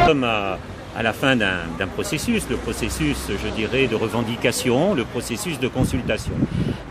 Nous sommes à la fin d'un processus, le processus, je dirais, de revendication, le processus de consultation.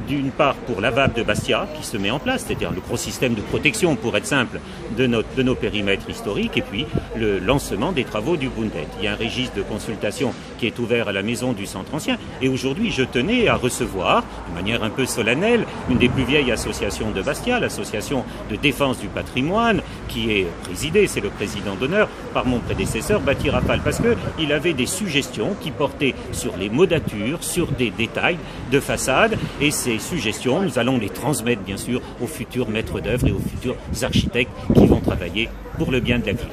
D'une part pour la VAP de Bastia qui se met en place, c'est-à-dire le gros système de protection, pour être simple, de nos périmètres historiques, et puis le lancement des travaux du Bundet. Il y a un registre de consultation qui est ouvert à la maison du centre ancien, et aujourd'hui je tenais à recevoir, de manière un peu solennelle, une des plus vieilles associations de Bastia, l'association de défense du patrimoine, qui est présidée, c'est le président d'honneur, par mon prédécesseur Bati Rafal, parce qu'il avait des suggestions qui portaient sur les modatures, sur des détails de façade, et ces suggestions, nous allons les transmettre bien sûr aux futurs maîtres d'œuvre et aux futurs architectes qui vont travailler pour le bien de la ville.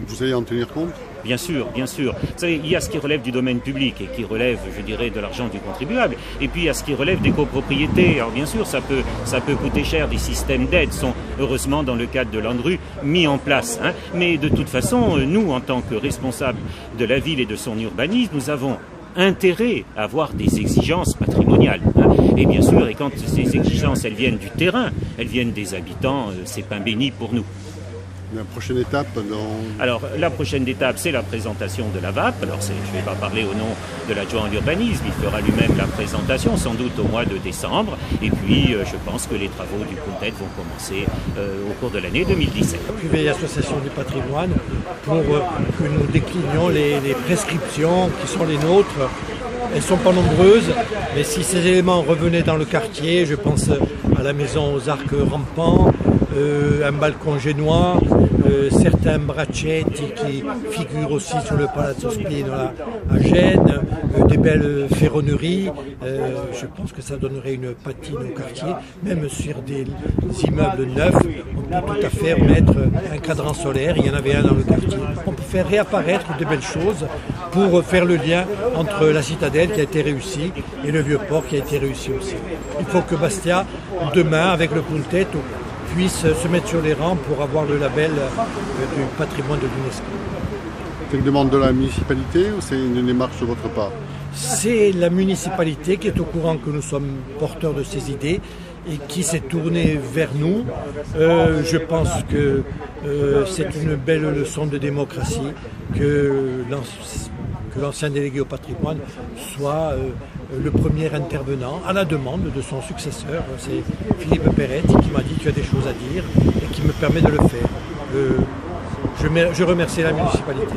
Vous allez en tenir compte ? Bien sûr, bien sûr. Vous savez, il y a ce qui relève du domaine public et qui relève, je dirais, de l'argent du contribuable. Et puis il y a ce qui relève des copropriétés. Alors bien sûr, ça peut coûter cher. Des systèmes d'aide sont heureusement dans le cadre de l'ANRU mis en place. Mais de toute façon, nous, en tant que responsables de la ville et de son urbanisme, nous avons intérêt à avoir des exigences patrimoniales. Et bien sûr, et quand ces exigences, elles viennent du terrain, elles viennent des habitants, c'est pain béni pour nous. La prochaine étape Alors, la prochaine étape, c'est la présentation de la VAP. Alors, je ne vais pas parler au nom de l'adjoint à l'urbanisme, il fera lui-même la présentation, sans doute au mois de décembre. Et puis, je pense que les travaux du Bundet vont commencer au cours de l'année 2017. Privé Association du patrimoine, pour que nous déclinions les prescriptions qui sont les nôtres. Elles ne sont pas nombreuses, mais si ces éléments revenaient dans le quartier, je pense à la maison aux arcs rampants, un balcon génois, certains braccetti qui figurent aussi sur le Palazzo Spinola à Gênes, des belles ferronneries. Je pense que ça donnerait une patine au quartier, même sur des immeubles neufs. On peut tout à fait mettre un cadran solaire, il y en avait un dans le quartier. On peut faire réapparaître de belles choses pour faire le lien entre la citadelle qui a été réussie et le Vieux-Port qui a été réussi aussi. Il faut que Bastia, demain, avec le Bundet, puisse se mettre sur les rangs pour avoir le label du patrimoine de l'UNESCO. C'est une demande de la municipalité ou c'est une démarche de votre part ? C'est la municipalité qui est au courant que nous sommes porteurs de ces idées et qui s'est tournée vers nous. Je pense que c'est une belle leçon de démocratie que l'ancien délégué au patrimoine soit le premier intervenant à la demande de son successeur. C'est Philippe Peretti qui m'a dit tu as des choses à dire et qui me permet de le faire. Je remercie la municipalité.